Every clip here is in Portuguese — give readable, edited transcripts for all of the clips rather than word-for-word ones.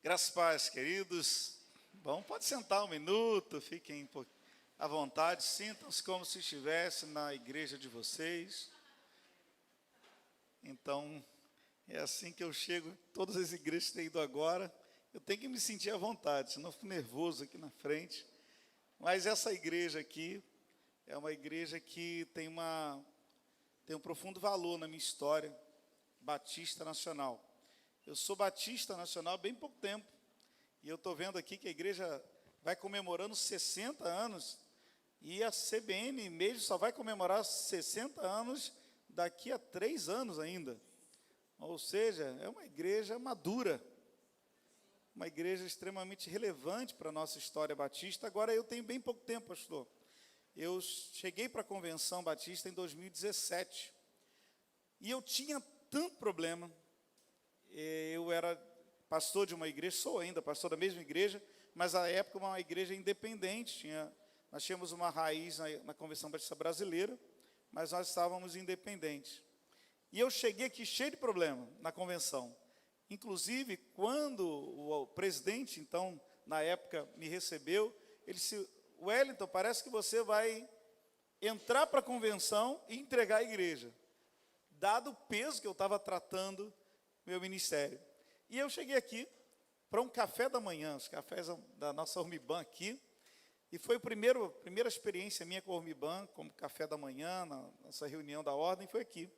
Graças a paz, queridos. Bom, pode sentar um minuto, fiquem à vontade, sintam-se como se estivessem na igreja de vocês. Então, é assim que eu chego, todas as igrejas que têm ido agora, eu tenho que me sentir à vontade, senão eu fico nervoso aqui na frente. Mas essa igreja aqui é uma igreja que tem um profundo valor na minha história, Batista Nacional. Eu sou Batista Nacional há bem pouco tempo, e eu estou vendo aqui que a igreja vai comemorando 60 anos, e a CBN mesmo só vai comemorar 60 anos daqui a 3 anos ainda. Ou seja, é uma igreja madura, uma igreja extremamente relevante para a nossa história batista. Agora, eu tenho bem pouco tempo, pastor. Eu cheguei para a Convenção Batista em 2017, e eu tinha tanto problema. Eu era pastor de uma igreja, sou ainda pastor da mesma igreja, mas à época uma igreja independente. Nós tínhamos uma raiz na Convenção Batista Brasileira, mas nós estávamos independentes. E eu cheguei aqui cheio de problema na convenção. Inclusive, quando o presidente, então, na época, me recebeu, ele disse: Wellington, parece que você vai entrar para a convenção e entregar a igreja, dado o peso que eu estava tratando meu ministério. E eu cheguei aqui para um café da manhã, os cafés da nossa Ormiban aqui, e foi a primeira experiência minha com a Ormiban, como café da manhã, na nossa reunião da ordem, foi aqui.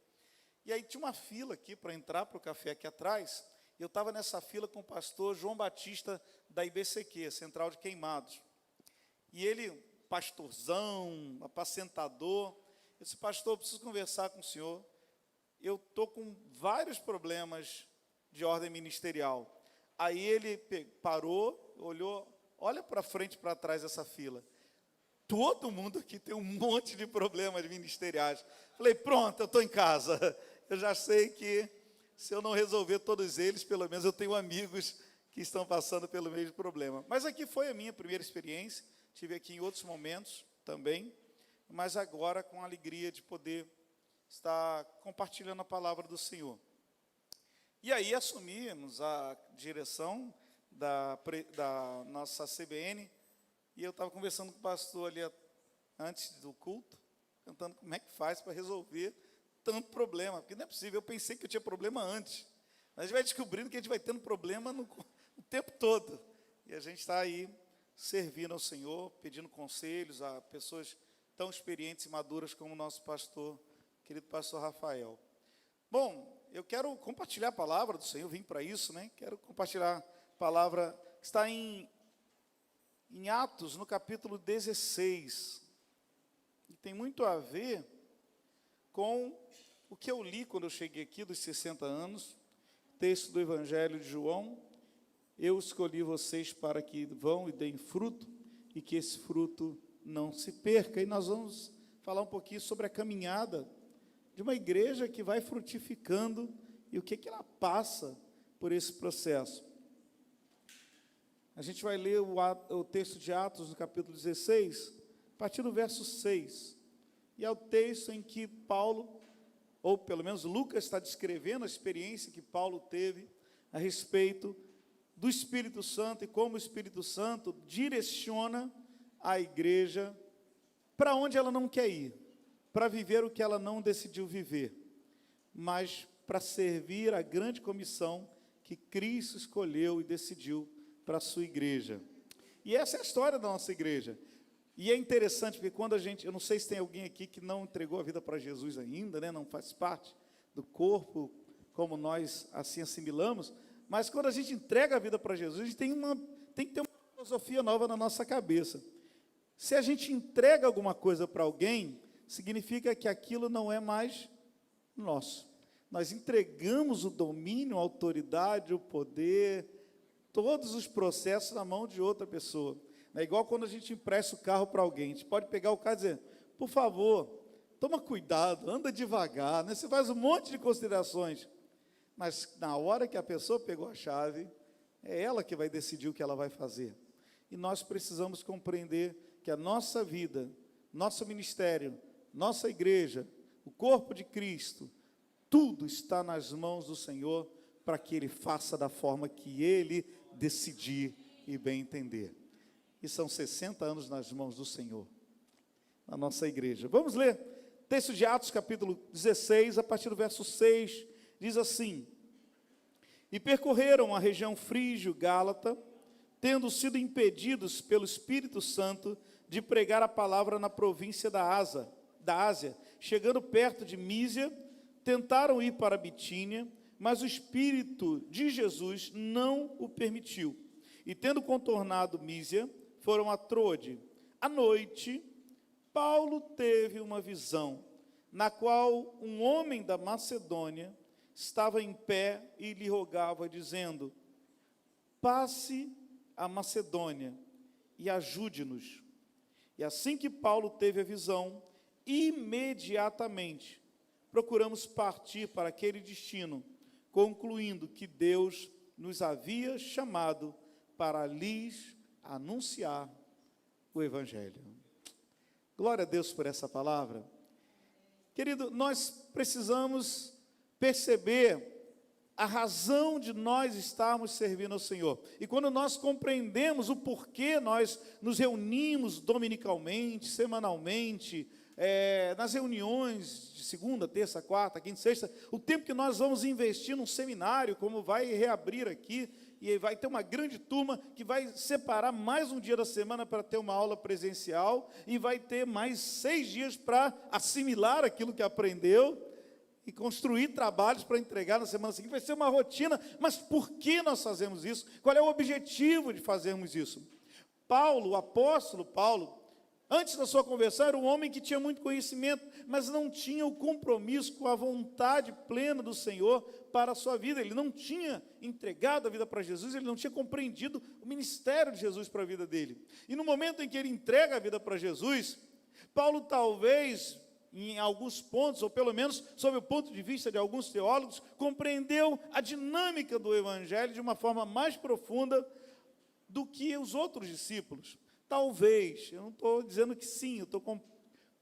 E aí tinha uma fila aqui para entrar para o café aqui atrás, e eu estava nessa fila com o pastor João Batista da IBCQ, Central de Queimados. E ele, pastorzão, apacentador, eu disse: pastor, eu preciso conversar com o senhor. Eu estou com vários problemas de ordem ministerial. Aí ele parou, olhou, olha para frente e para trás dessa fila. Todo mundo aqui tem um monte de problemas ministeriais. Falei: pronto, eu estou em casa. Eu já sei que se eu não resolver todos eles, pelo menos eu tenho amigos que estão passando pelo mesmo problema. Mas aqui foi a minha primeira experiência. Estive aqui em outros momentos também, mas agora com a alegria de poder estar compartilhando a palavra do Senhor. E aí assumimos a direção da nossa CBN, e eu estava conversando com o pastor ali antes do culto, perguntando como é que faz para resolver tanto problema, porque não é possível. Eu pensei que eu tinha problema antes, mas a gente vai descobrindo que a gente vai tendo problema no tempo todo, e a gente está aí servindo ao Senhor, pedindo conselhos a pessoas tão experientes e maduras como o nosso pastor, querido pastor Rafael. Bom, eu quero compartilhar a palavra do Senhor, vim para isso, né? Quero compartilhar a palavra que está em Atos, no capítulo 16. E tem muito a ver com o que eu li quando eu cheguei aqui, dos 60 anos, texto do Evangelho de João. Eu escolhi vocês para que vão e deem fruto, e que esse fruto não se perca. E nós vamos falar um pouquinho sobre a caminhada de uma igreja que vai frutificando e o que ela passa por esse processo. A gente vai ler o texto de Atos, no capítulo 16, a partir do verso 6. E é o texto em que Paulo, ou pelo menos Lucas, está descrevendo a experiência que Paulo teve a respeito do Espírito Santo e como o Espírito Santo direciona a igreja para onde ela não quer ir, para viver o que ela não decidiu viver, mas para servir a grande comissão que Cristo escolheu e decidiu para a sua igreja. E essa é a história da nossa igreja. E é interessante, porque quando eu não sei se tem alguém aqui que não entregou a vida para Jesus ainda, né, não faz parte do corpo, como nós assim assimilamos, mas quando a gente entrega a vida para Jesus, a gente tem que ter uma filosofia nova na nossa cabeça. Se a gente entrega alguma coisa para alguém, significa que aquilo não é mais nosso. Nós entregamos o domínio, a autoridade, o poder, todos os processos na mão de outra pessoa. É igual quando a gente empresta o carro para alguém. A gente pode pegar o carro e dizer: por favor, toma cuidado, anda devagar, né? Você faz um monte de considerações. Mas na hora que a pessoa pegou a chave, é ela que vai decidir o que ela vai fazer. E nós precisamos compreender que a nossa vida, nosso ministério, nossa igreja, o corpo de Cristo, tudo está nas mãos do Senhor para que ele faça da forma que ele decidir e bem entender. E são 60 anos nas mãos do Senhor, na nossa igreja. Vamos ler texto de Atos, capítulo 16, a partir do verso 6, diz assim: E percorreram a região frígio-gálata, tendo sido impedidos pelo Espírito Santo de pregar a palavra na província da Ásia. Chegando perto de Mísia, tentaram ir para Bitínia, mas o Espírito de Jesus não o permitiu. E tendo contornado Mísia, foram a Troade. À noite, Paulo teve uma visão, na qual um homem da Macedônia estava em pé e lhe rogava, dizendo: passe a Macedônia e ajude-nos. E assim que Paulo teve a visão, imediatamente procuramos partir para aquele destino, concluindo que Deus nos havia chamado para lhes anunciar o Evangelho. Glória a Deus por essa palavra. Querido, nós precisamos perceber a razão de nós estarmos servindo ao Senhor. E quando nós compreendemos o porquê nós nos reunimos dominicalmente, semanalmente, nas reuniões de segunda, terça, quarta, quinta, sexta, o tempo que nós vamos investir num seminário, como vai reabrir aqui, e vai ter uma grande turma que vai separar mais um dia da semana para ter uma aula presencial, e vai ter mais 6 dias para assimilar aquilo que aprendeu, e construir trabalhos para entregar na semana seguinte. Vai ser uma rotina, mas por que nós fazemos isso? Qual é o objetivo de fazermos isso? Paulo, o apóstolo Paulo, antes da sua conversão, era um homem que tinha muito conhecimento, mas não tinha o compromisso com a vontade plena do Senhor para a sua vida. Ele não tinha entregado a vida para Jesus, ele não tinha compreendido o ministério de Jesus para a vida dele. E no momento em que ele entrega a vida para Jesus, Paulo talvez, em alguns pontos, ou pelo menos sob o ponto de vista de alguns teólogos, compreendeu a dinâmica do Evangelho de uma forma mais profunda do que os outros discípulos. Talvez, eu não estou dizendo que sim, eu estou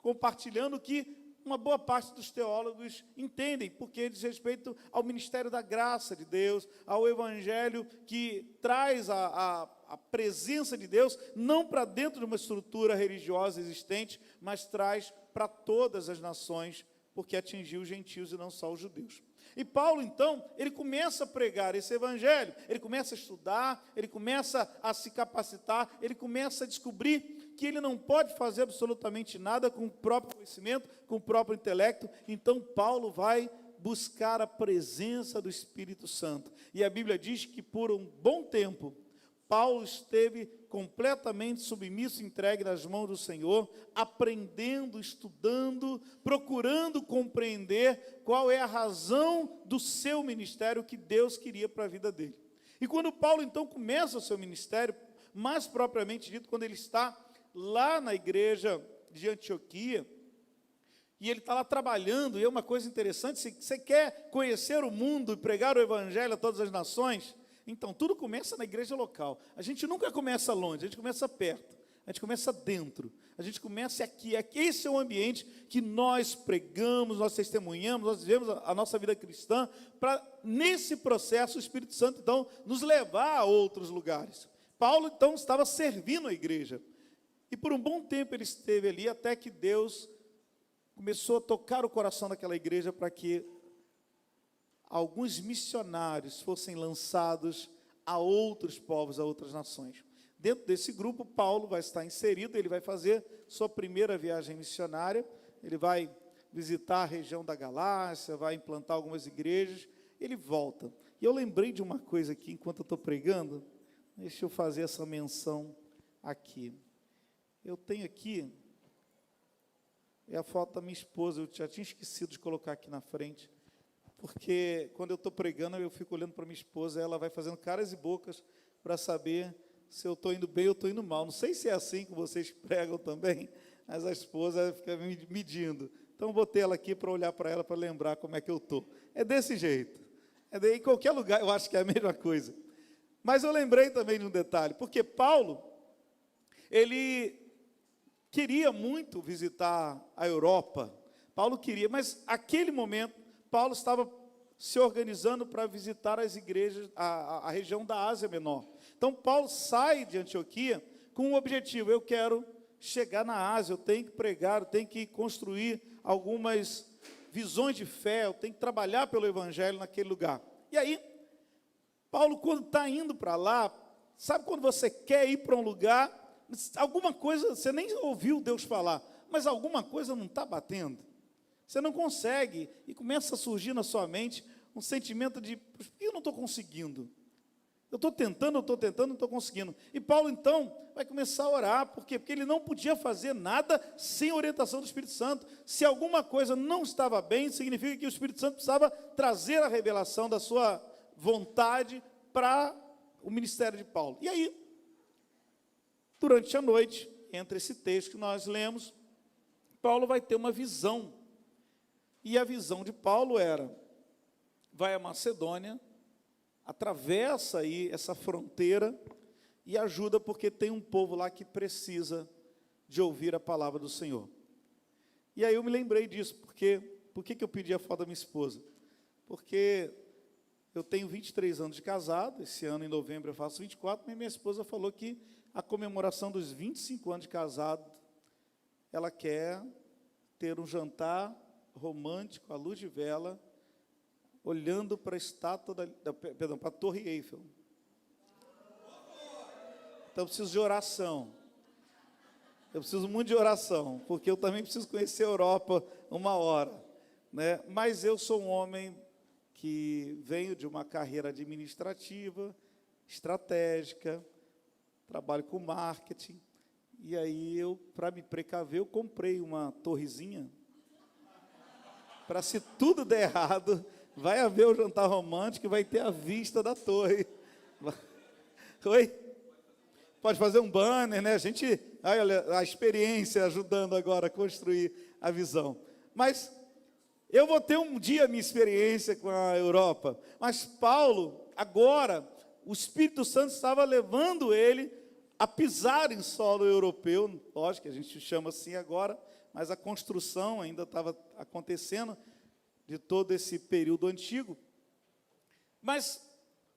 compartilhando que uma boa parte dos teólogos entendem, porque diz respeito ao ministério da graça de Deus, ao Evangelho que traz a presença de Deus, não para dentro de uma estrutura religiosa existente, mas traz para todas as nações, porque atingiu os gentios e não só os judeus. E Paulo, então, ele começa a pregar esse Evangelho, ele começa a estudar, ele começa a se capacitar, ele começa a descobrir que ele não pode fazer absolutamente nada com o próprio conhecimento, com o próprio intelecto. Então Paulo vai buscar a presença do Espírito Santo. E a Bíblia diz que por um bom tempo, Paulo esteve completamente submisso, entregue nas mãos do Senhor, aprendendo, estudando, procurando compreender qual é a razão do seu ministério que Deus queria para a vida dele. E quando Paulo, então, começa o seu ministério, mais propriamente dito, quando ele está lá na igreja de Antioquia, e ele está lá trabalhando, e é uma coisa interessante, se você quer conhecer o mundo e pregar o Evangelho a todas as nações, então, tudo começa na igreja local. A gente nunca começa longe, a gente começa perto, a gente começa dentro, a gente começa aqui. Esse é o ambiente que nós pregamos, nós testemunhamos, nós vivemos a nossa vida cristã, para, nesse processo, o Espírito Santo, então, nos levar a outros lugares. Paulo, então, estava servindo a igreja, e por um bom tempo ele esteve ali, até que Deus começou a tocar o coração daquela igreja, para que alguns missionários fossem lançados a outros povos, a outras nações. Dentro desse grupo, Paulo vai estar inserido, ele vai fazer sua primeira viagem missionária, ele vai visitar a região da Galácia, vai implantar algumas igrejas, ele volta. E eu lembrei de uma coisa aqui, enquanto eu estou pregando, deixa eu fazer essa menção aqui. Eu tenho aqui, é a foto da minha esposa, eu já tinha esquecido de colocar aqui na frente, porque quando eu estou pregando, eu fico olhando para minha esposa, ela vai fazendo caras e bocas para saber se eu estou indo bem ou estou indo mal. Não sei se é assim que vocês pregam também, mas a esposa fica me medindo. Então, eu botei ela aqui para olhar para ela, para lembrar como é que eu estou. É desse jeito. Em qualquer lugar, eu acho que é a mesma coisa. Mas eu lembrei também de um detalhe, porque Paulo, ele queria muito visitar a Europa. Paulo queria, mas aquele momento, Paulo estava se organizando para visitar as igrejas, a região da Ásia Menor. Então, Paulo sai de Antioquia com um objetivo: eu quero chegar na Ásia, eu tenho que pregar, eu tenho que construir algumas visões de fé, eu tenho que trabalhar pelo Evangelho naquele lugar. E aí, Paulo, quando está indo para lá, sabe quando você quer ir para um lugar, alguma coisa, você nem ouviu Deus falar, mas alguma coisa não está batendo? Você não consegue, e começa a surgir na sua mente um sentimento de: por que eu não estou conseguindo? Eu estou tentando, não estou conseguindo. E Paulo, então, vai começar a orar. Por quê? Porque ele não podia fazer nada sem orientação do Espírito Santo. Se alguma coisa não estava bem, significa que o Espírito Santo precisava trazer a revelação da sua vontade para o ministério de Paulo. E aí, durante a noite, entre esse texto que nós lemos, Paulo vai ter uma visão. E a visão de Paulo era: vai à Macedônia, atravessa aí essa fronteira e ajuda, porque tem um povo lá que precisa de ouvir a palavra do Senhor. E aí eu me lembrei disso, porque por que eu pedi a foto da minha esposa? Porque eu tenho 23 anos de casado, esse ano em novembro eu faço 24, e minha esposa falou que a comemoração dos 25 anos de casado, ela quer ter um jantar romântico, à luz de vela, olhando para a estátua, para a Torre Eiffel. Então, eu preciso de oração. Eu preciso muito de oração, porque eu também preciso conhecer a Europa uma hora, né? Mas eu sou um homem que venho de uma carreira administrativa, estratégica, trabalho com marketing, e aí para me precaver, eu comprei uma torrezinha, para se tudo der errado, vai haver o jantar romântico e vai ter a vista da torre. Oi? Pode fazer um banner, né? A gente, olha, a experiência ajudando agora a construir a visão. Mas eu vou ter um dia a minha experiência com a Europa. Mas Paulo, agora, o Espírito Santo estava levando ele a pisar em solo europeu. Lógico que a gente chama assim agora, mas a construção ainda estava acontecendo de todo esse período antigo. Mas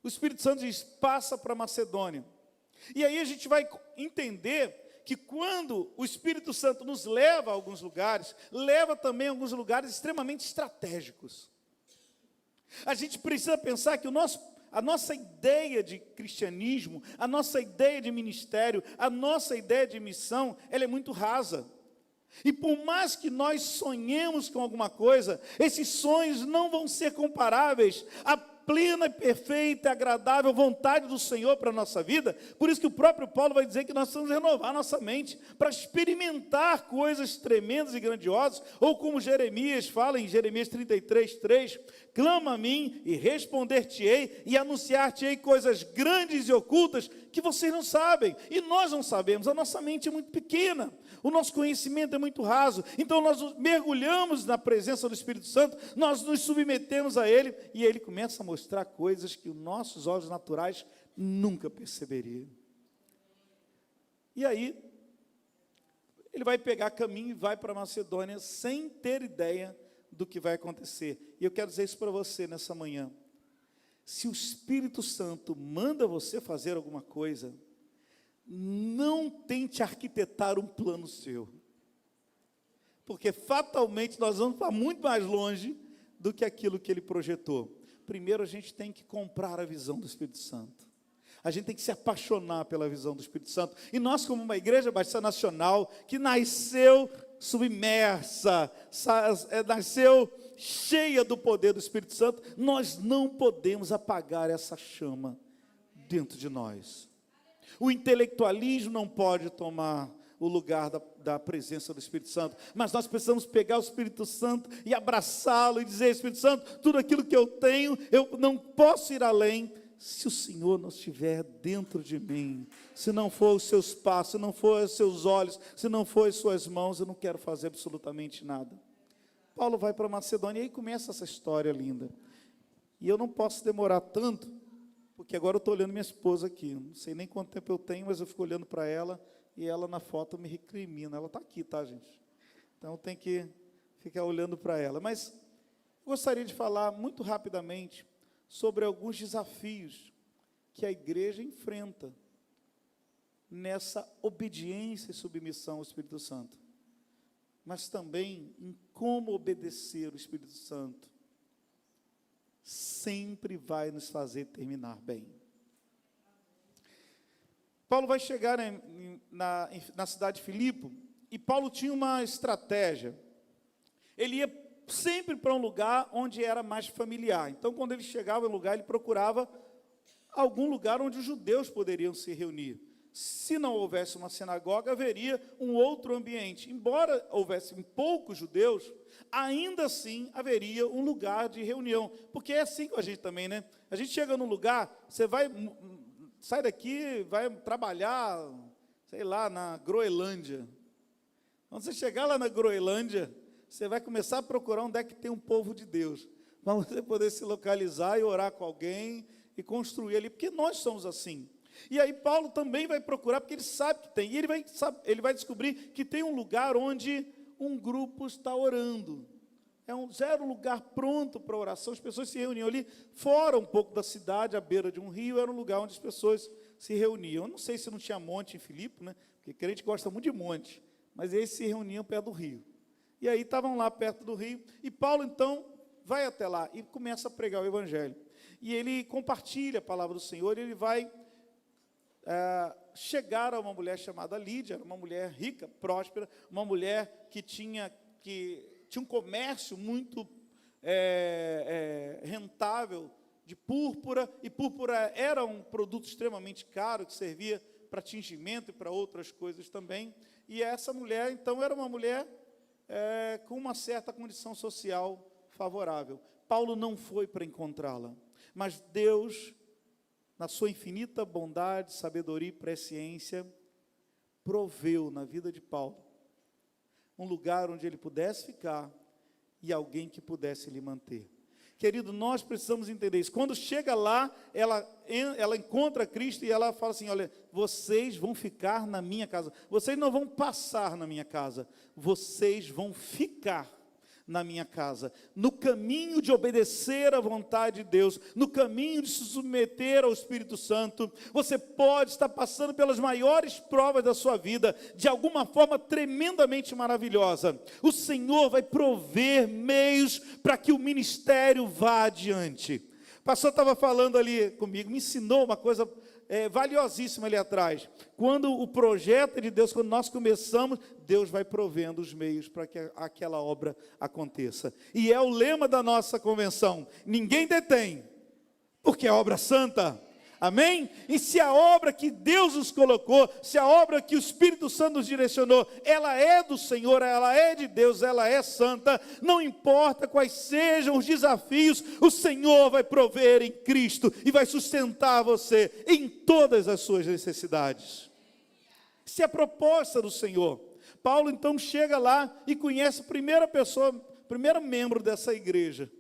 o Espírito Santo diz: passa para a Macedônia. E aí a gente vai entender que quando o Espírito Santo nos leva a alguns lugares, leva também a alguns lugares extremamente estratégicos. A gente precisa pensar que a nossa ideia de cristianismo, a nossa ideia de ministério, a nossa ideia de missão, ela é muito rasa. E por mais que nós sonhemos com alguma coisa, esses sonhos não vão ser comparáveis à plena, perfeita e agradável vontade do Senhor para a nossa vida. Por isso que o próprio Paulo vai dizer que nós precisamos renovar nossa mente para experimentar coisas tremendas e grandiosas, ou como Jeremias fala em Jeremias 33:3, clama a mim e responder-te-ei e anunciar-te-ei coisas grandes e ocultas que vocês não sabem, e nós não sabemos. A nossa mente é muito pequena, o nosso conhecimento é muito raso. Então nós mergulhamos na presença do Espírito Santo, nós nos submetemos a Ele, e Ele começa a mostrar coisas que os nossos olhos naturais nunca perceberiam. E aí, ele vai pegar caminho e vai para a Macedônia sem ter ideia do que vai acontecer. E eu quero dizer isso para você nessa manhã: se o Espírito Santo manda você fazer alguma coisa, não tente arquitetar um plano seu, porque fatalmente nós vamos para muito mais longe do que aquilo que ele projetou. Primeiro a gente tem que comprar a visão do Espírito Santo. A gente tem que se apaixonar pela visão do Espírito Santo. E nós, como uma igreja batista nacional, que nasceu submersa, nasceu cheia do poder do Espírito Santo, nós não podemos apagar essa chama dentro de nós. O intelectualismo não pode tomar o lugar da presença do Espírito Santo, mas nós precisamos pegar o Espírito Santo e abraçá-lo e dizer: Espírito Santo, tudo aquilo que eu tenho, eu não posso ir além se o Senhor não estiver dentro de mim, se não for os seus passos, se não for os seus olhos, se não for as suas mãos, eu não quero fazer absolutamente nada. Paulo vai para a Macedônia e aí começa essa história linda. E eu não posso demorar tanto, porque agora eu estou olhando minha esposa aqui, não sei nem quanto tempo eu tenho, mas eu fico olhando para ela, e ela na foto me recrimina. Ela está aqui, tá, gente? Então tem que ficar olhando para ela. Mas Gostaria de falar muito rapidamente sobre alguns desafios que a igreja enfrenta nessa obediência e submissão ao Espírito Santo, mas também em como obedecer o Espírito Santo sempre vai nos fazer terminar bem. Paulo vai chegar na cidade de Filipe, e Paulo tinha uma estratégia. Ele ia sempre para um lugar onde era mais familiar. Então, quando ele chegava em um lugar, ele procurava algum lugar onde os judeus poderiam se reunir. Se não houvesse uma sinagoga, haveria um outro ambiente. Embora houvessem poucos judeus, ainda assim haveria um lugar de reunião. Porque é assim com a gente também, né? A gente chega num lugar, você sai daqui, vai trabalhar, sei lá, na Groenlândia. Quando você chegar lá na Groenlândia, você vai começar a procurar onde é que tem um povo de Deus, para você poder se localizar e orar com alguém e construir ali, porque nós somos assim. E aí Paulo também vai procurar, porque ele sabe que tem, e ele vai descobrir que tem um lugar onde um grupo está orando. Era um lugar pronto para oração, as pessoas se reuniam ali, fora um pouco da cidade, à beira de um rio, era um lugar onde as pessoas se reuniam. Eu não sei se não tinha monte em Filipe, né? Porque crente gosta muito de monte, mas eles se reuniam perto do rio. E aí estavam lá perto do rio, e Paulo então vai até lá e começa a pregar o evangelho. E ele compartilha a palavra do Senhor, e ele vai chegar a uma mulher chamada Lídia, era uma mulher rica, próspera, uma mulher que tinha um comércio muito rentável de púrpura, e púrpura era um produto extremamente caro, que servia para tingimento e para outras coisas também. E essa mulher, então, era uma mulher com uma certa condição social favorável. Paulo não foi para encontrá-la, mas Deus, na sua infinita bondade, sabedoria e presciência, proveu na vida de Paulo um lugar onde ele pudesse ficar e alguém que pudesse lhe manter. Querido, nós precisamos entender isso. Quando chega lá, ela encontra Cristo e ela fala assim: olha, vocês vão ficar na minha casa. Vocês não vão passar na minha casa. Vocês vão ficar na minha casa. No caminho de obedecer à vontade de Deus, no caminho de se submeter ao Espírito Santo, você pode estar passando pelas maiores provas da sua vida, de alguma forma tremendamente maravilhosa. O Senhor vai prover meios para que o ministério vá adiante. O pastor estava falando ali comigo, me ensinou uma coisa valiosíssima ali atrás. Quando o projeto é de Deus, quando nós começamos, Deus vai provendo os meios para que aquela obra aconteça. E é o lema da nossa convenção: ninguém detém, porque é obra santa. Amém? E se a obra que Deus nos colocou, se a obra que o Espírito Santo nos direcionou, ela é do Senhor, ela é de Deus, ela é santa, não importa quais sejam os desafios, o Senhor vai prover em Cristo e vai sustentar você em todas as suas necessidades. Essa é a proposta do Senhor. Paulo então chega lá e conhece a primeira pessoa, o primeiro membro dessa igreja.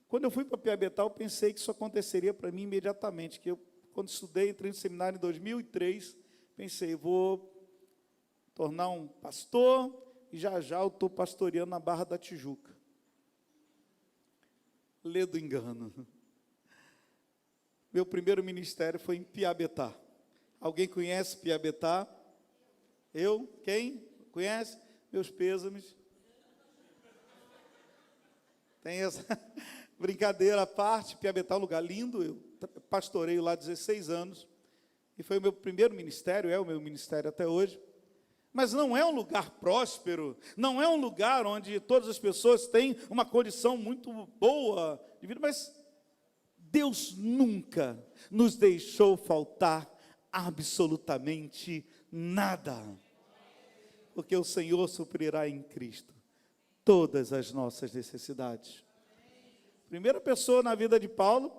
Quando eu fui para Piabetá, eu pensei que isso aconteceria para mim imediatamente, que eu, quando estudei, entrei no seminário em 2003, pensei, vou tornar um pastor, e já eu estou pastoreando na Barra da Tijuca. Lê do engano. Meu primeiro ministério foi em Piabetá. Alguém conhece Piabetá? Eu? Quem? Conhece? Meus pêsames. Tem essa... Brincadeira à parte, Piabetá é um lugar lindo, eu pastoreio lá 16 anos, e foi o meu primeiro ministério, é o meu ministério até hoje, mas não é um lugar próspero, não é um lugar onde todas as pessoas têm uma condição muito boa de vida, mas Deus nunca nos deixou faltar absolutamente nada, porque o Senhor suprirá em Cristo todas as nossas necessidades. Primeira pessoa na vida de Paulo,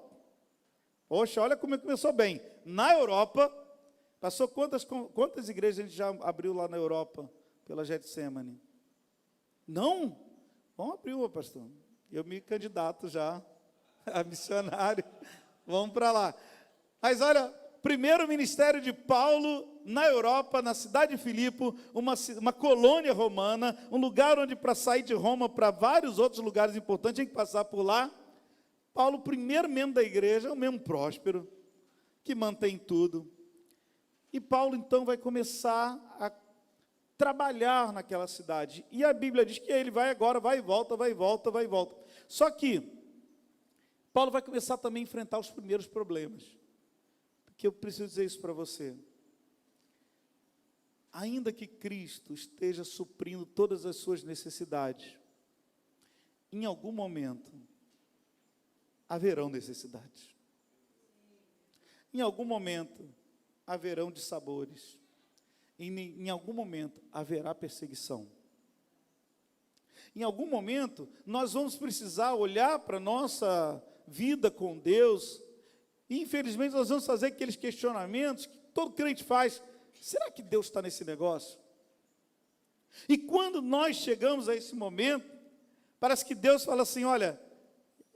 poxa, olha como começou bem, na Europa, passou quantas igrejas a gente já abriu lá na Europa, pela Getsemane? Não? Vamos abrir uma, pastor, eu me candidato já a missionário, vamos para lá. Mas olha, primeiro ministério de Paulo na Europa, na cidade de Filipe, uma colônia romana, um lugar onde para sair de Roma para vários outros lugares importantes tinha que passar por lá. Paulo, primeiro membro da igreja, é um membro próspero, que mantém tudo. E Paulo, então, vai começar a trabalhar naquela cidade. E a Bíblia diz que ele vai agora, vai e volta, vai e volta, vai e volta. Só que Paulo vai começar também a enfrentar os primeiros problemas. Porque eu preciso dizer isso para você. Ainda que Cristo esteja suprindo todas as suas necessidades, em algum momento haverão necessidades. Em algum momento haverão dissabores. Em algum momento haverá perseguição. Em algum momento nós vamos precisar olhar para a nossa vida com Deus. E infelizmente nós vamos fazer aqueles questionamentos que todo crente faz. Será que Deus está nesse negócio? E quando nós chegamos a esse momento, parece que Deus fala assim, olha,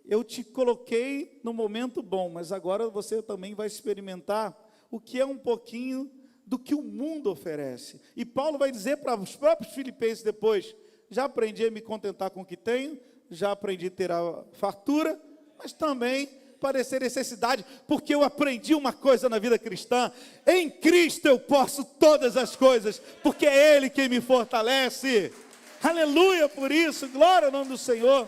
eu te coloquei no momento bom, mas agora você também vai experimentar o que é um pouquinho do que o mundo oferece. E Paulo vai dizer para os próprios filipenses depois, já aprendi a me contentar com o que tenho, já aprendi a ter a fartura, mas também padecer necessidade, porque eu aprendi uma coisa na vida cristã, em Cristo eu posso todas as coisas, porque é Ele quem me fortalece. Aleluia por isso, glória ao nome do Senhor.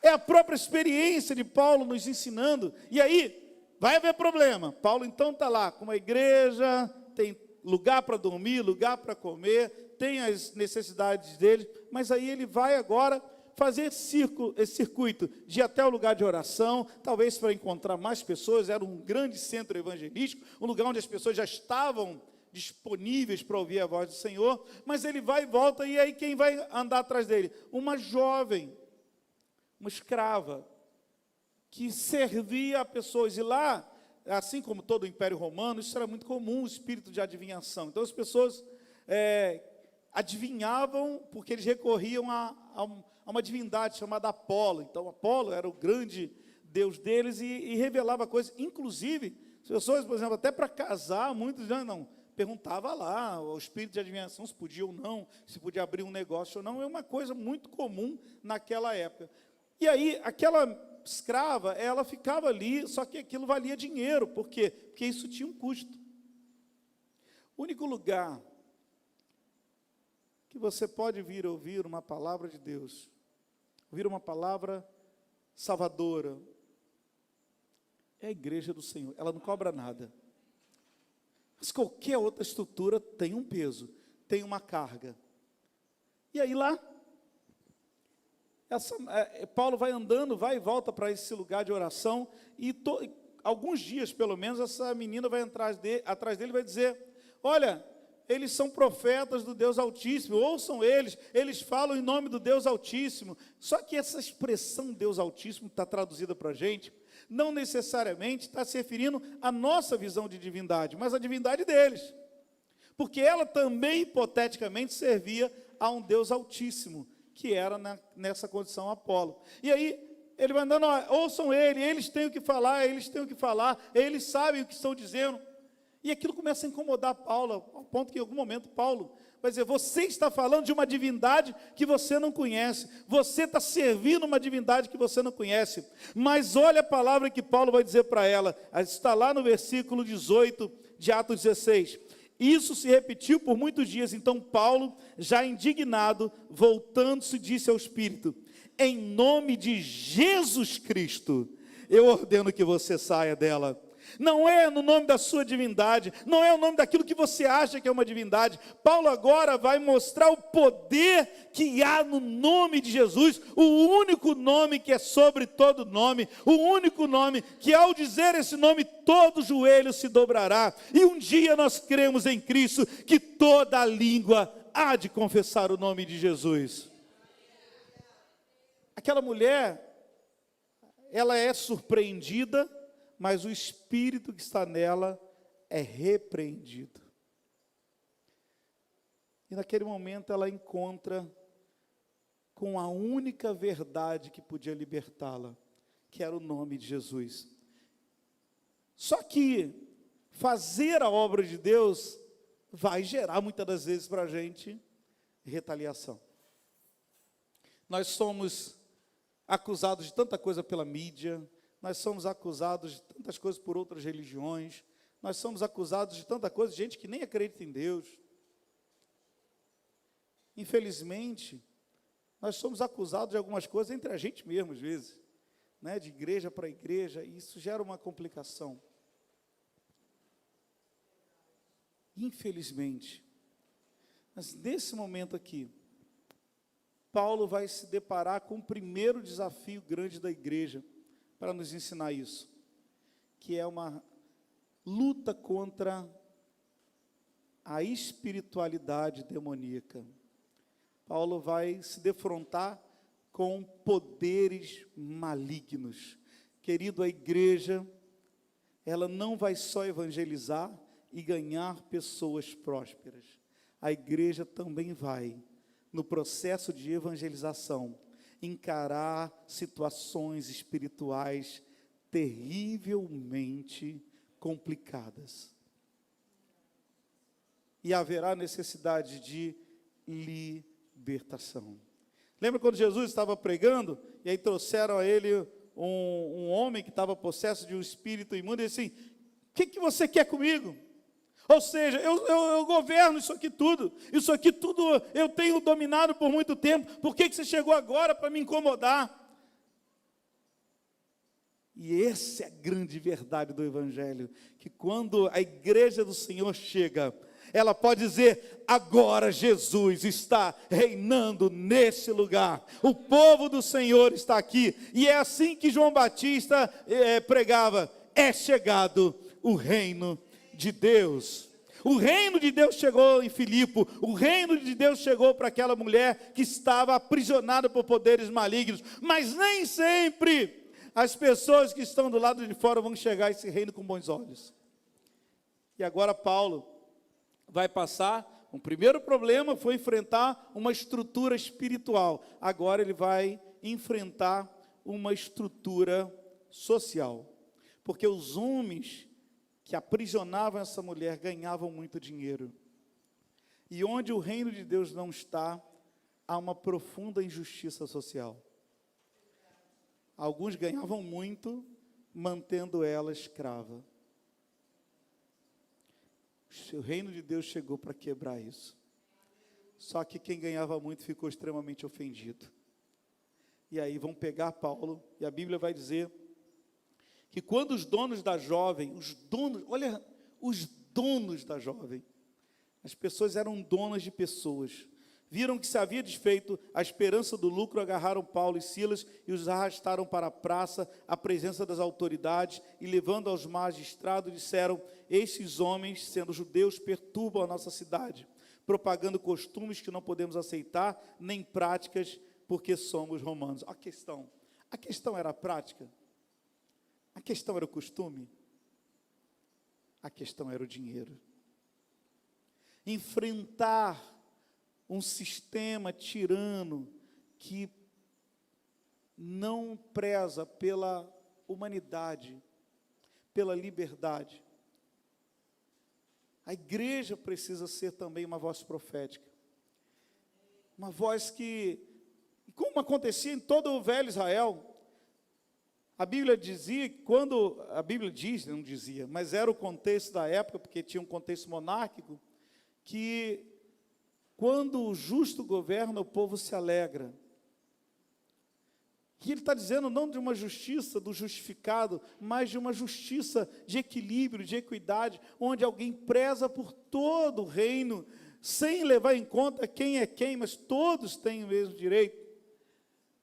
É a própria experiência de Paulo nos ensinando. E aí, vai haver problema. Paulo então está lá com uma igreja, tem lugar para dormir, lugar para comer, tem as necessidades dele, mas aí ele vai agora fazer esse circuito de ir até o lugar de oração, talvez para encontrar mais pessoas. Era um grande centro evangelístico, um lugar onde as pessoas já estavam disponíveis para ouvir a voz do Senhor, mas ele vai e volta, e aí quem vai andar atrás dele? Uma jovem, uma escrava, que servia a pessoas, e lá, assim como todo o Império Romano, isso era muito comum, o espírito de adivinhação. Então as pessoas adivinhavam, porque eles recorriam a uma divindade chamada Apolo. Então Apolo era o grande deus deles e revelava coisas, inclusive, as pessoas, por exemplo, até para casar, muitos não, perguntava lá, o espírito de adivinhação se podia ou não, se podia abrir um negócio ou não, é uma coisa muito comum naquela época. E aí, aquela escrava, ela ficava ali, só que aquilo valia dinheiro. Por quê? Porque isso tinha um custo. O único lugar que você pode vir ouvir uma palavra de Deus, ouvir uma palavra salvadora, é a igreja do Senhor. Ela não cobra nada. Mas qualquer outra estrutura tem um peso, tem uma carga. E aí lá, Paulo vai andando, vai e volta para esse lugar de oração, e alguns dias, pelo menos, essa menina vai atrás dele e vai dizer, olha, eles são profetas do Deus Altíssimo, ouçam eles falam em nome do Deus Altíssimo. Só que essa expressão Deus Altíssimo está traduzida para a gente, não necessariamente está se referindo à nossa visão de divindade, mas à divindade deles, porque ela também, hipoteticamente, servia a um Deus Altíssimo, que era nessa condição Apolo. E aí, ele vai andando, ouçam eles têm o que falar, eles sabem o que estão dizendo. E aquilo começa a incomodar Paulo, ao ponto que em algum momento Paulo vai dizer, você está falando de uma divindade que você não conhece, você está servindo uma divindade que você não conhece, mas olha a palavra que Paulo vai dizer para ela, está lá no versículo 18 de Atos 16, isso se repetiu por muitos dias, então Paulo, já indignado, voltando-se, disse ao Espírito, em nome de Jesus Cristo, eu ordeno que você saia dela. Não é no nome da sua divindade, não é o nome daquilo que você acha que é uma divindade. Paulo agora vai mostrar o poder que há no nome de Jesus, o único nome que é sobre todo nome, o único nome que ao dizer esse nome todo joelho se dobrará, e um dia nós cremos em Cristo, que toda a língua há de confessar o nome de Jesus. Aquela mulher, ela é surpreendida, mas o espírito que está nela é repreendido. E naquele momento ela encontra com a única verdade que podia libertá-la, que era o nome de Jesus. Só que fazer a obra de Deus vai gerar, muitas das vezes, para a gente, retaliação. Nós somos acusados de tanta coisa pela mídia, nós somos acusados de tantas coisas por outras religiões, nós somos acusados de tanta coisa de gente que nem acredita em Deus. Infelizmente, nós somos acusados de algumas coisas entre a gente mesmo, às vezes, né, de igreja para igreja, e isso gera uma complicação. Infelizmente, mas nesse momento aqui, Paulo vai se deparar com o primeiro desafio grande da igreja para nos ensinar isso, que é uma luta contra a espiritualidade demoníaca. Paulo vai se defrontar com poderes malignos. Querido, a igreja, ela não vai só evangelizar e ganhar pessoas prósperas. A igreja também vai, no processo de evangelização, encarar situações espirituais terrivelmente complicadas. E haverá necessidade de libertação. Lembra quando Jesus estava pregando, e aí trouxeram a ele um homem que estava possesso de um espírito imundo, e disse assim: o que você quer comigo? Ou seja, eu governo isso aqui tudo eu tenho dominado por muito tempo, por que você chegou agora para me incomodar? E essa é a grande verdade do Evangelho, que quando a igreja do Senhor chega, ela pode dizer: agora Jesus está reinando nesse lugar, o povo do Senhor está aqui, e é assim que João Batista pregava: é chegado o reino de Deus. O reino de Deus chegou em Filipe, o reino de Deus chegou para aquela mulher que estava aprisionada por poderes malignos, mas nem sempre as pessoas que estão do lado de fora vão chegar a esse reino com bons olhos. E agora Paulo vai passar, o primeiro problema foi enfrentar uma estrutura espiritual, agora ele vai enfrentar uma estrutura social, porque os homens que aprisionavam essa mulher ganhavam muito dinheiro, e onde o reino de Deus não está, há uma profunda injustiça social. Alguns ganhavam muito, mantendo ela escrava. O reino de Deus chegou para quebrar isso. Só que quem ganhava muito ficou extremamente ofendido. E aí vão pegar Paulo, e a Bíblia vai dizer que quando os donos da jovem, os donos da jovem, as pessoas eram donas de pessoas, viram que se havia desfeito a esperança do lucro, agarraram Paulo e Silas e os arrastaram para a praça, à presença das autoridades, e levando aos magistrados, disseram: esses homens, sendo judeus, perturbam a nossa cidade, propagando costumes que não podemos aceitar, nem práticas, porque somos romanos. A questão era a prática? A questão era o costume? A questão era o dinheiro. Enfrentar um sistema tirano que não preza pela humanidade, pela liberdade. A igreja precisa ser também uma voz profética, uma voz que, como acontecia em todo o velho Israel, a Bíblia dizia, a Bíblia diz, não dizia, mas era o contexto da época, porque tinha um contexto monárquico, que quando o justo governa, o povo se alegra. E ele está dizendo não de uma justiça do justificado, mas de uma justiça de equilíbrio, de equidade, onde alguém preza por todo o reino, sem levar em conta quem é quem, mas todos têm o mesmo direito.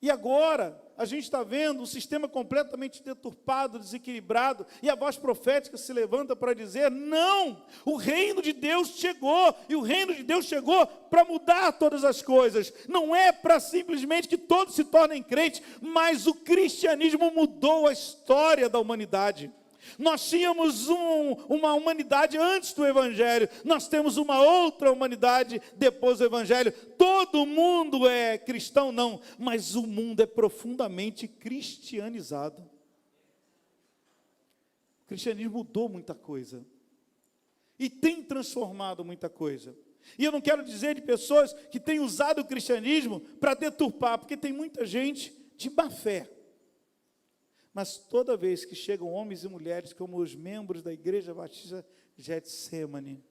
E agora, a gente está vendo um sistema completamente deturpado, desequilibrado, e a voz profética se levanta para dizer: não, o reino de Deus chegou, e o reino de Deus chegou para mudar todas as coisas, não é para simplesmente que todos se tornem crentes, mas o cristianismo mudou a história da humanidade. Nós tínhamos uma humanidade antes do Evangelho, nós temos uma outra humanidade depois do Evangelho. Todo mundo é cristão, não, mas o mundo é profundamente cristianizado. O cristianismo mudou muita coisa. e tem transformado muita coisa. E eu não quero dizer de pessoas que têm usado o cristianismo para deturpar, porque tem muita gente de má fé. Mas toda vez que chegam homens e mulheres como os membros da Igreja Batista Getsemane,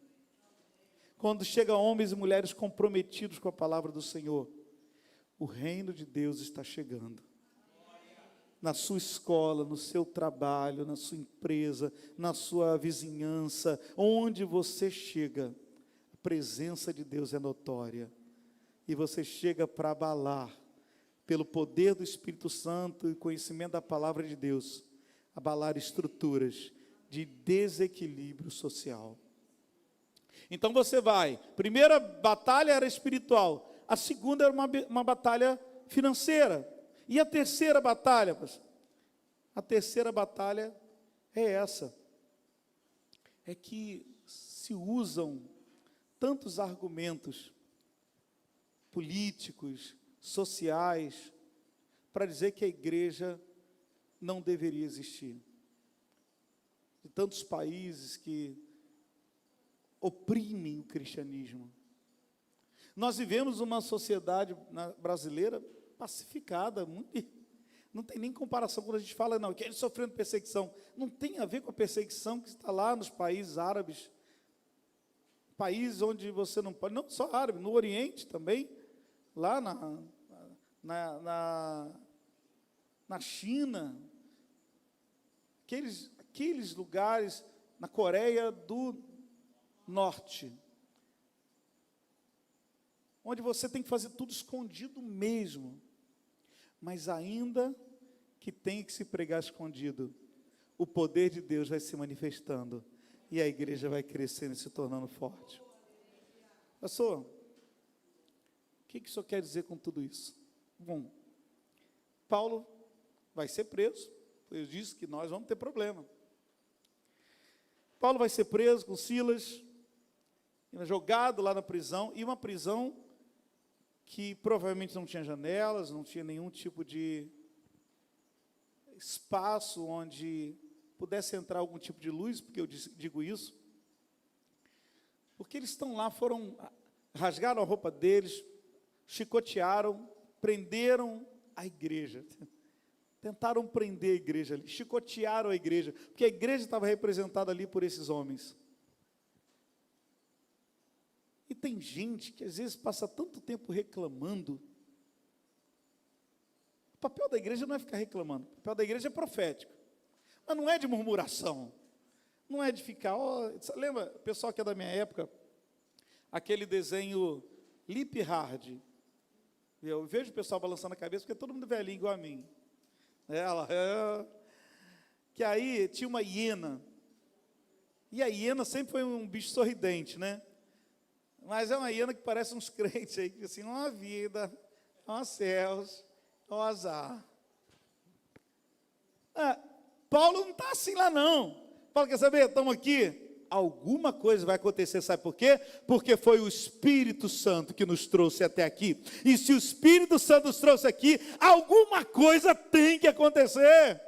quando chegam homens e mulheres comprometidos com a palavra do Senhor, o reino de Deus está chegando. Na sua escola, no seu trabalho, na sua empresa, na sua vizinhança, onde você chega, a presença de Deus é notória. E você chega para abalar, pelo poder do Espírito Santo e conhecimento da palavra de Deus, abalar estruturas de desequilíbrio social. Então você vai, primeira batalha era espiritual, a segunda era uma batalha financeira. E a terceira batalha? A terceira batalha é essa. É que se usam tantos argumentos políticos, sociais, para dizer que a igreja não deveria existir. De tantos países que oprimem o cristianismo. Nós vivemos uma sociedade brasileira pacificada, não tem nem comparação quando a gente fala, não, que eles sofrendo perseguição. Não tem a ver com a perseguição que está lá nos países árabes, países onde você não pode, não só árabe, no Oriente também, lá na China, aqueles lugares, na Coreia do Norte, onde você tem que fazer tudo escondido mesmo, mas ainda que tem que se pregar escondido, o poder de Deus vai se manifestando, e a igreja vai crescendo e se tornando forte. Pastor, o que o senhor quer dizer com tudo isso? Bom, Paulo vai ser preso, eu disse que nós vamos ter problema. Paulo vai ser preso com Silas, jogado lá na prisão, e uma prisão que provavelmente não tinha janelas, não tinha nenhum tipo de espaço onde pudesse entrar algum tipo de luz, porque eu digo isso, porque eles estão lá, rasgaram a roupa deles, chicotearam, prenderam a igreja, tentaram prender a igreja ali, chicotearam a igreja, porque a igreja estava representada ali por esses homens. E tem gente que às vezes passa tanto tempo reclamando. O papel da igreja não é ficar reclamando, o papel da igreja é profético, mas não é de murmuração, não é de ficar, lembra, o pessoal que é da minha época, aquele desenho Lip Hard, eu vejo o pessoal balançando a cabeça, porque todo mundo é velhinho igual a mim, que aí tinha uma hiena, e a hiena sempre foi um bicho sorridente, né? Mas é uma hiena que parece uns crentes aí, que assim, ó vida, ó céus, ó azar. Paulo não está assim lá não. Paulo, quer saber, estamos aqui, alguma coisa vai acontecer, sabe por quê? Porque foi o Espírito Santo que nos trouxe até aqui. E se o Espírito Santo nos trouxe aqui, alguma coisa tem que acontecer.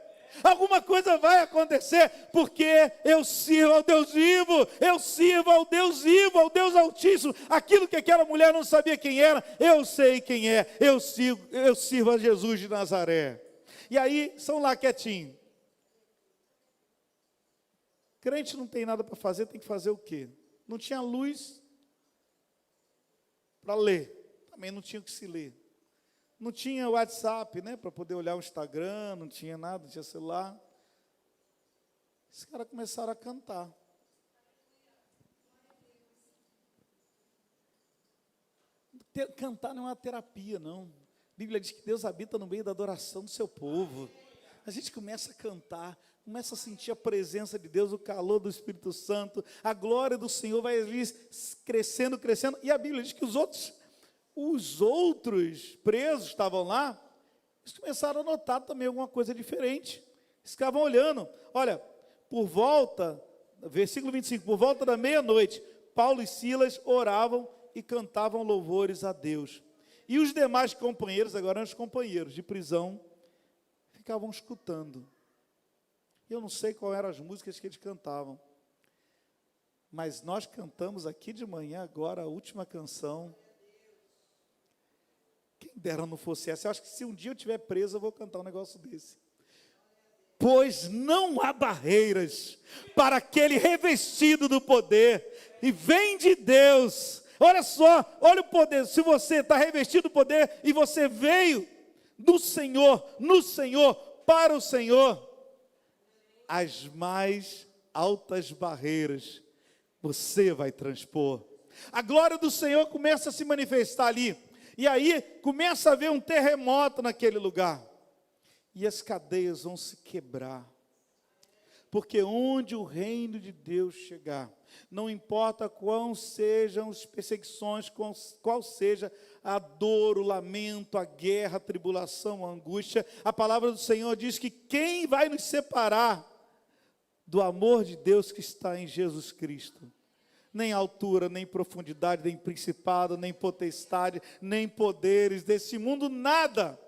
Alguma coisa vai acontecer, porque eu sirvo ao Deus vivo, eu sirvo ao Deus vivo, ao Deus Altíssimo. Aquilo que aquela mulher não sabia quem era, eu sei quem é, eu sirvo a Jesus de Nazaré. E aí, são lá quietinho. Crente não tem nada para fazer, tem que fazer o quê? Não tinha luz para ler, também não tinha o que se ler. Não tinha WhatsApp, né, para poder olhar o Instagram, não tinha nada, não tinha celular. Os caras começaram a cantar. Cantar não é uma terapia, não. A Bíblia diz que Deus habita no meio da adoração do seu povo. A gente começa a cantar, começa a sentir a presença de Deus, o calor do Espírito Santo, a glória do Senhor vai ali crescendo, crescendo. E a Bíblia diz que os outros presos estavam lá, eles começaram a notar também alguma coisa diferente. Eles ficavam olhando. Olha, por volta, versículo 25, por volta da meia-noite, Paulo e Silas oravam e cantavam louvores a Deus. E os demais companheiros, agora eram os companheiros de prisão, ficavam escutando. Eu não sei qual eram as músicas que eles cantavam, Mas nós cantamos aqui de manhã agora a última canção. Quem dera não fosse essa. Eu acho que se um dia eu estiver preso, eu vou cantar um negócio desse. Pois não há barreiras para aquele revestido do poder, e vem de Deus. Olha só, olha o poder. Se você está revestido do poder e você veio do Senhor, no Senhor, para o Senhor, as mais altas barreiras você vai transpor. A glória do Senhor começa a se manifestar ali. E aí começa a haver um terremoto naquele lugar. E as cadeias vão se quebrar. Porque onde o reino de Deus chegar, não importa quais sejam as perseguições, qual seja a dor, o lamento, a guerra, a tribulação, a angústia, a palavra do Senhor diz que quem vai nos separar do amor de Deus que está em Jesus Cristo? Nem altura, nem profundidade, nem principado, nem potestade, nem poderes desse mundo, nada.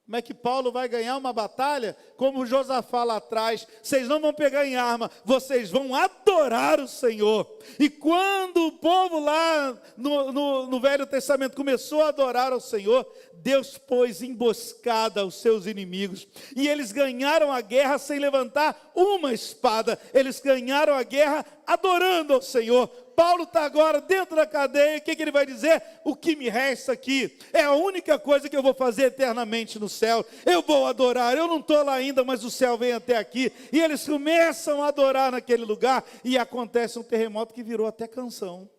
Como é que Paulo vai ganhar uma batalha? Como Josafá lá atrás, vocês não vão pegar em arma, vocês vão adorar o Senhor. E quando o povo lá no Velho Testamento começou a adorar ao Senhor, Deus pôs emboscada aos seus inimigos. E eles ganharam a guerra sem levantar uma espada. Eles ganharam a guerra adorando ao Senhor. Paulo está agora dentro da cadeia. O que ele vai dizer? O que me resta aqui é a única coisa que eu vou fazer eternamente no céu. Eu vou adorar. Eu não estou lá ainda, mas o céu vem até aqui. E eles começam a adorar naquele lugar. E acontece um terremoto que virou até canção.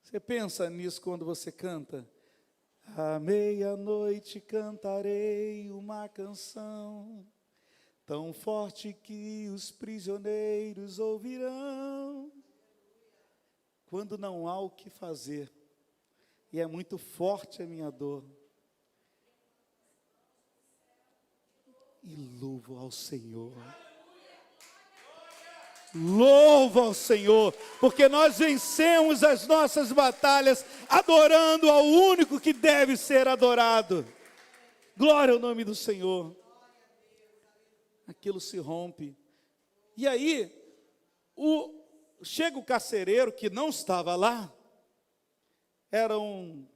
Você pensa nisso quando você canta? À meia-noite cantarei uma canção tão forte que os prisioneiros ouvirão. Quando não há o que fazer, e é muito forte a minha dor, e louvo ao Senhor. Louvo ao Senhor, porque nós vencemos as nossas batalhas adorando ao único que deve ser adorado. Glória ao nome do Senhor. Aquilo se rompe. E aí, chega o carcereiro que não estava lá, era um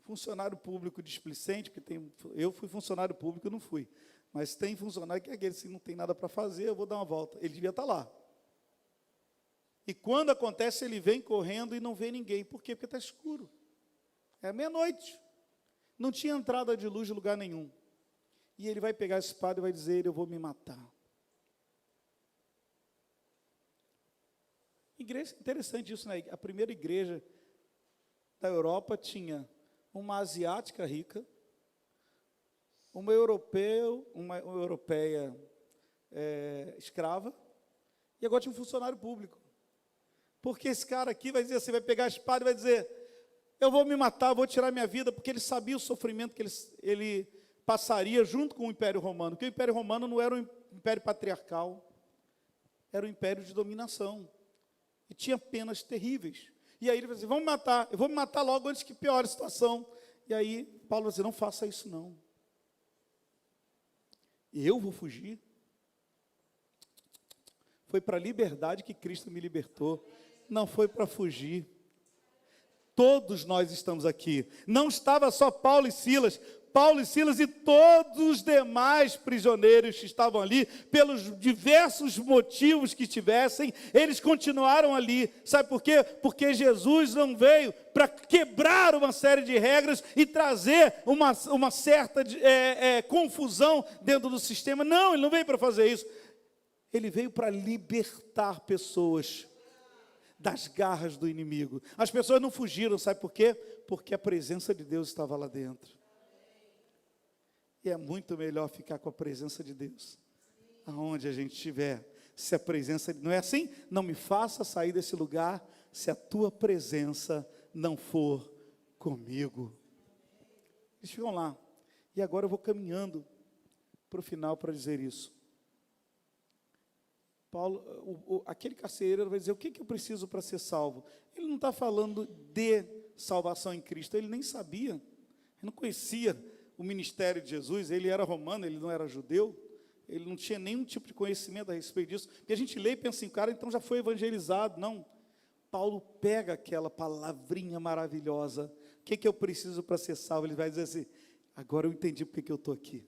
funcionário público displicente, porque eu fui funcionário público, eu não fui, mas tem funcionário que é aquele, se não tem nada para fazer, eu vou dar uma volta. Ele devia estar lá. E quando acontece, ele vem correndo e não vê ninguém. Por quê? Porque está escuro. É meia-noite. Não tinha entrada de luz em lugar nenhum. E ele vai pegar a espada e vai dizer: eu vou me matar. Igreja, interessante isso, né? A primeira igreja da Europa tinha uma asiática rica, uma europeia escrava, e agora tinha um funcionário público. Porque esse cara aqui vai dizer, você vai pegar a espada e vai dizer: eu vou me matar, vou tirar minha vida, porque ele sabia o sofrimento que ele passaria junto com o Império Romano, porque o Império Romano não era um império patriarcal, era um império de dominação, e tinha penas terríveis. E aí ele vai dizer: vamos me matar, eu vou me matar logo antes que piore a situação. E aí Paulo vai dizer: não faça isso não. Eu vou fugir? Foi para a liberdade que Cristo me libertou, não foi para fugir. Todos nós estamos aqui, não estava só Paulo e Silas e todos os demais prisioneiros que estavam ali, pelos diversos motivos que tivessem, eles continuaram ali. Sabe por quê? Porque Jesus não veio para quebrar uma série de regras e trazer uma certa confusão dentro do sistema. Não, ele não veio para fazer isso. Ele veio para libertar pessoas das garras do inimigo. As pessoas não fugiram, sabe por quê? Porque a presença de Deus estava lá dentro. E é muito melhor ficar com a presença de Deus, aonde a gente estiver. Se a presença, não é assim? Não me faça sair desse lugar, se a tua presença não for comigo. Eles ficam lá. E agora eu vou caminhando para o final para dizer isso. Paulo, aquele carcereiro vai dizer: o que eu preciso para ser salvo? Ele não está falando de salvação em Cristo, ele nem sabia, ele não conhecia o ministério de Jesus, ele era romano, ele não era judeu, ele não tinha nenhum tipo de conhecimento a respeito disso, porque a gente lê e pensa assim, cara, então já foi evangelizado. Não, Paulo pega aquela palavrinha maravilhosa, o que eu preciso para ser salvo? Ele vai dizer assim, agora eu entendi porque que eu estou aqui.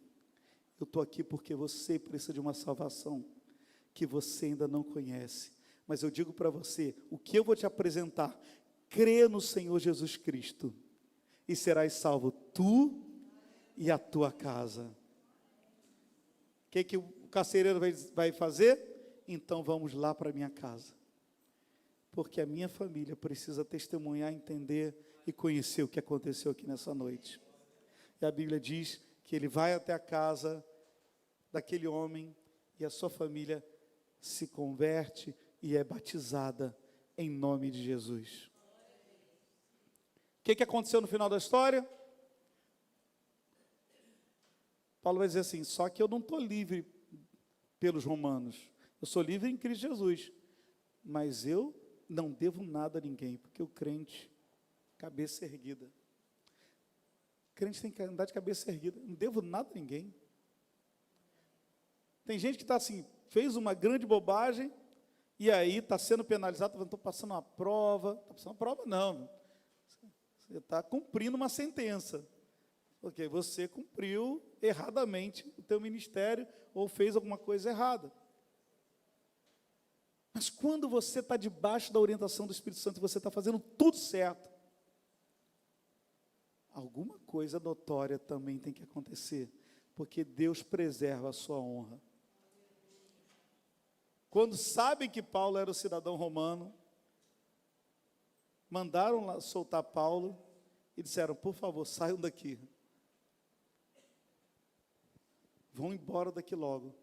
Eu estou aqui porque você precisa de uma salvação que você ainda não conhece. Mas eu digo para você, o que eu vou te apresentar, crê no Senhor Jesus Cristo e serás salvo tu e a tua casa. O que o carcereiro vai fazer? Então vamos lá para a minha casa. Porque a minha família precisa testemunhar, entender e conhecer o que aconteceu aqui nessa noite. E a Bíblia diz que ele vai até a casa daquele homem e a sua família se converte e é batizada em nome de Jesus. O que aconteceu no final da história? Paulo vai dizer assim, só que eu não estou livre pelos romanos, eu sou livre em Cristo Jesus, mas eu não devo nada a ninguém, porque o crente, cabeça erguida, crente tem que andar de cabeça erguida, não devo nada a ninguém. Tem gente que está assim, fez uma grande bobagem, e aí está sendo penalizado, estou passando uma prova, está passando uma prova não, você está cumprindo uma sentença, porque você cumpriu erradamente o teu ministério, ou fez alguma coisa errada. Mas quando você está debaixo da orientação do Espírito Santo, e você está fazendo tudo certo, alguma coisa notória também tem que acontecer, porque Deus preserva a sua honra. Quando sabem que Paulo era o cidadão romano, mandaram lá soltar Paulo e disseram, por favor, saiam daqui. Vão embora daqui logo,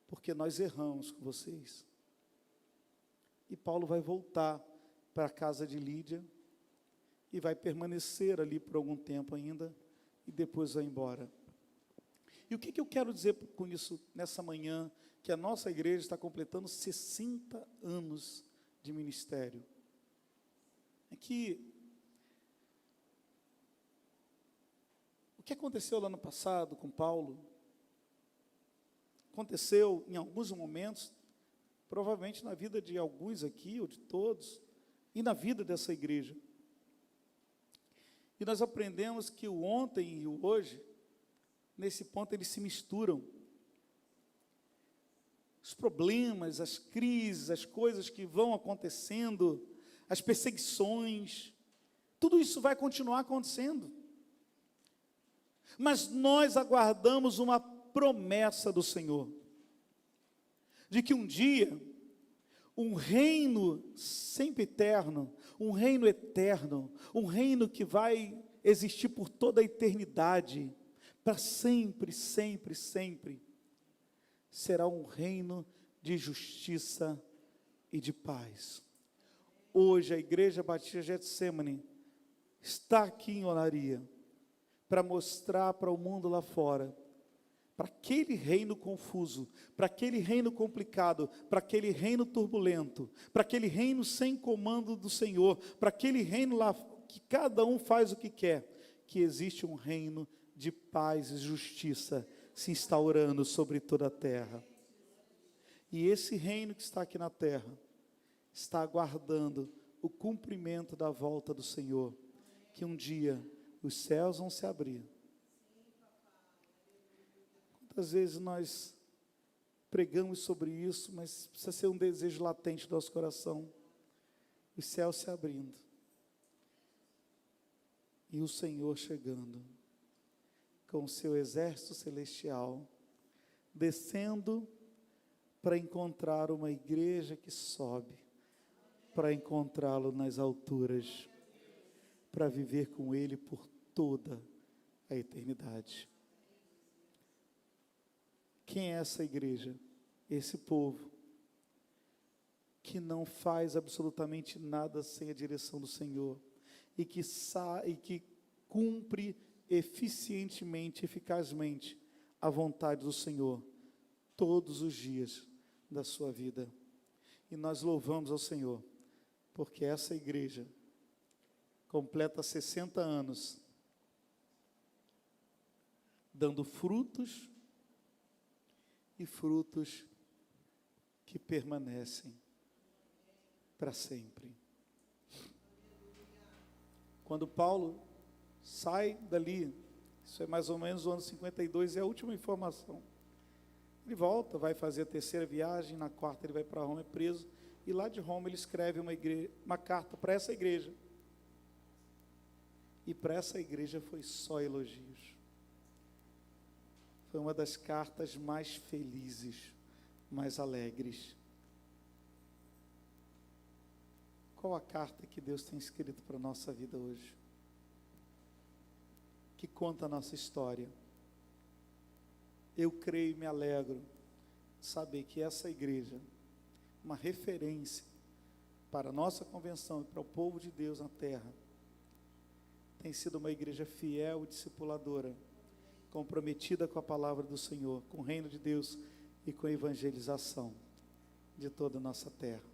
porque nós erramos com vocês. E Paulo vai voltar para a casa de Lídia e vai permanecer ali por algum tempo ainda e depois vai embora. E o que eu quero dizer com isso nessa manhã, que a nossa igreja está completando 60 anos de ministério? É que o que aconteceu lá no passado com Paulo, aconteceu em alguns momentos, provavelmente na vida de alguns aqui, ou de todos, e na vida dessa igreja. E nós aprendemos que o ontem e o hoje, nesse ponto, eles se misturam. Os problemas, as crises, as coisas que vão acontecendo, as perseguições, tudo isso vai continuar acontecendo. Mas nós aguardamos uma promessa do Senhor, de que um dia, um reino sempre eterno, um reino eterno, um reino que vai existir por toda a eternidade, para sempre, sempre, sempre, será um reino de justiça e de paz. Hoje a Igreja Batista Getsemane está aqui em Olaria, para mostrar para o mundo lá fora, para aquele reino confuso, para aquele reino complicado, para aquele reino turbulento, para aquele reino sem comando do Senhor, para aquele reino lá que cada um faz o que quer, que existe um reino de paz e justiça se instaurando sobre toda a terra. E esse reino que está aqui na terra, está aguardando o cumprimento da volta do Senhor, que um dia os céus vão se abrir. Quantas vezes nós pregamos sobre isso, mas precisa ser um desejo latente do nosso coração, os céus se abrindo, e o Senhor chegando, com o seu exército celestial, descendo para encontrar uma igreja que sobe, para encontrá-lo nas alturas, para viver com Ele por toda a eternidade. Quem é essa igreja? Esse povo que não faz absolutamente nada sem a direção do Senhor e que cumpre eficientemente, eficazmente a vontade do Senhor todos os dias da sua vida. E nós louvamos ao Senhor, porque essa igreja completa 60 anos, dando frutos e frutos que permanecem para sempre. Quando Paulo sai dali, isso é mais ou menos o ano 52, é a última informação. Ele volta, vai fazer a terceira viagem, na quarta ele vai para Roma, é preso, e lá de Roma ele escreve uma carta para essa igreja. E para essa igreja foi só elogios. Foi uma das cartas mais felizes, mais alegres. Qual a carta que Deus tem escrito para a nossa vida hoje? Que conta a nossa história. Eu creio e me alegro de saber que essa igreja, uma referência para a nossa convenção e para o povo de Deus na terra, tem sido uma igreja fiel e discipuladora, comprometida com a palavra do Senhor, com o reino de Deus e com a evangelização de toda a nossa terra.